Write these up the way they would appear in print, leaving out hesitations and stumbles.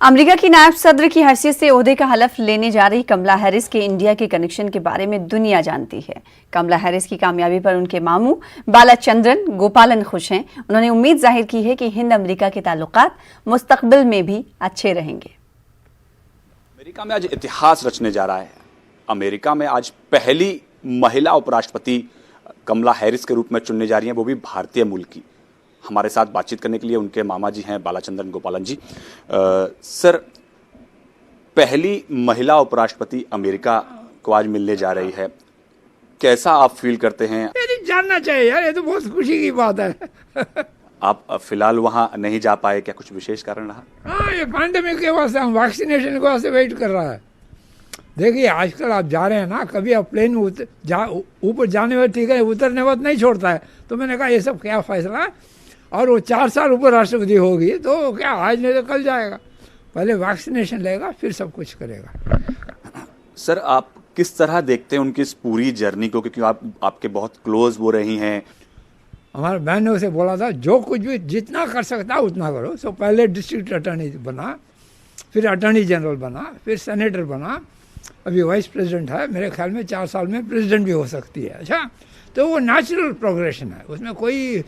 America की नायब सदर की हैसियत से ओहदे का हलफ लेने जा रही कमला हैरिस के इंडिया के कनेक्शन के बारे में दुनिया जानती है। कमला हैरिस की कामयाबी पर उनके मामू बालाचंद्रन गोपालन खुश हैं। उन्होंने उम्मीद जाहिर की है कि हिंद अमेरिका के ताल्लुकात मुस्तकबिल में भी अच्छे रहेंगे। अमेरिका में आज इतिहास रचने जा रहा है। अमेरिका में आज पहली महिला उपराष्ट्रपति कमला हैरिस के रूप में चुनने जा रही हैं, वो भी भारतीय मूल की। हमारे साथ बातचीत करने के लिए उनके मामा जी हैं बालाचंद्रन गोपालन जी। सर, पहली महिला उपराष्ट्रपति अमेरिका को आज मिलने जा रही है, कैसा आप फील करते हैं? जानना चाहिए यार, ये तो बहुत खुशी की बात है। आप फिलहाल वहां नहीं जा पाए, क्या कुछ विशेष कारण रहा? हाँ, ये पैंडेमिक के वास्ते, हम वैक्सीनेशन के वास्ते वेट कर रहा है। देखिए आजकल आप जा रहे हैं ना, कभी आप प्लेन ऊपर जाने में ठीक है, उतरने वक्त नहीं छोड़ता है। तो मैंने कहा ये सब क्या फैसला है, और वो 4 साल ऊपर राष्ट्रपति होगी तो क्या आज नहीं तो कल जाएगा। पहले वैक्सीनेशन लेगा फिर सब कुछ करेगा। सर, आप किस तरह देखते हैं उनकी इस पूरी जर्नी को, क्योंकि आप आपके बहुत क्लोज वो रही हैं? हमारे बहन ने उसे बोला था जो कुछ भी जितना कर सकता है उतना करो। सो पहले डिस्ट्रिक्ट अटॉर्नी बना, फिर अटॉर्नी जनरल बना, फिर सेनेटर बना, अभी वाइस प्रेसिडेंट है। मेरे ख्याल में 4 साल में प्रेसिडेंट भी हो सकती है। अच्छा, तो वो नेचुरल प्रोग्रेशन है, उसमें कोई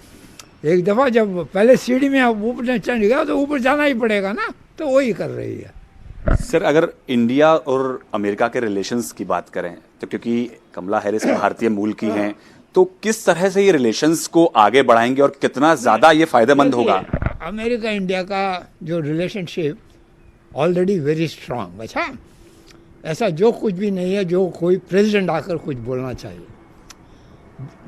एक दफ़ा जब पहले सीढ़ी में आप ऊपर चढ़ गया तो ऊपर जाना ही पड़ेगा ना, तो वही कर रही है। सर, अगर इंडिया और अमेरिका के रिलेशंस की बात करें तो क्योंकि कमला हैरिस भारतीय मूल की हैं, तो किस तरह से ये रिलेशंस को आगे बढ़ाएंगे और कितना ज़्यादा ये फायदेमंद होगा? अमेरिका इंडिया का जो रिलेशनशिप ऑलरेडी वेरी स्ट्रांग। अच्छा, ऐसा जो कुछ भी नहीं है जो कोई प्रेसिडेंट आकर कुछ बोलना चाहिए।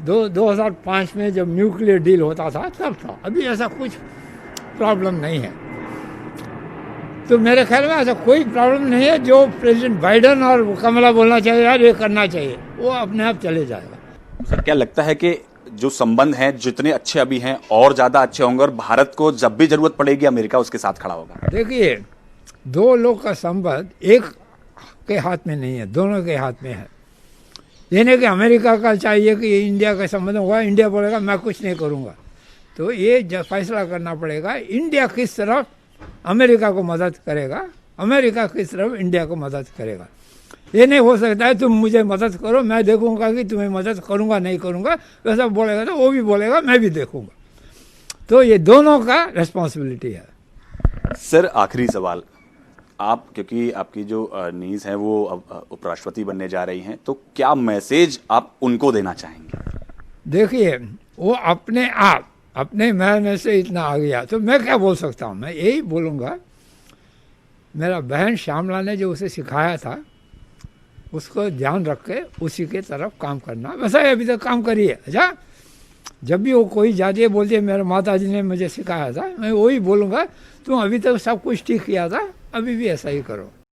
2005 में जब न्यूक्लियर डील होता था तब था, अभी ऐसा कुछ प्रॉब्लम नहीं है। तो मेरे ख्याल में ऐसा कोई प्रॉब्लम नहीं है जो प्रेसिडेंट बाइडेन और कमला बोलना चाहिए यार ये करना चाहिए, वो अपने आप चले जाएगा। सर, क्या लगता है कि जो संबंध हैं जितने अच्छे अभी हैं और ज़्यादा अच्छे होंगे और भारत को जब भी जरूरत पड़ेगी अमेरिका उसके साथ खड़ा होगा? देखिए, 2 लोग का संबंध एक के हाथ में नहीं है, दोनों के हाथ में है। ये नहीं कि अमेरिका का चाहिए कि इंडिया का संबंध होगा, इंडिया बोलेगा मैं कुछ नहीं करूँगा। तो ये जब फैसला करना पड़ेगा, इंडिया किस तरफ अमेरिका को मदद करेगा, अमेरिका किस तरफ इंडिया को मदद करेगा। ये नहीं हो सकता है तुम मुझे मदद करो, मैं देखूंगा कि तुम्हें मदद करूंगा नहीं करूंगा, वैसा बोलेगा तो वो भी बोलेगा मैं भी देखूंगा। तो ये दोनों का रिस्पॉन्सिबिलिटी है। सर, आखिरी सवाल, आप क्योंकि आपकी जो नीज हैं वो अब उपराष्ट्रपति बनने जा रही हैं, तो क्या मैसेज आप उनको देना चाहेंगे? देखिए, वो अपने आप अपने महल में से इतना आ गया तो मैं क्या बोल सकता हूँ। मैं यही बोलूँगा, मेरा बहन श्यामला ने जो उसे सिखाया था उसको ध्यान रख के उसी के तरफ काम करना। वैसा ही अभी तक काम करिए। अच्छा, जब भी वो कोई जाती है बोलती है मेरे माता जी ने मुझे सिखाया था, मैं वही बोलूँगा तुम अभी तक सब कुछ ठीक किया था, अभी भी ऐसा ही करो।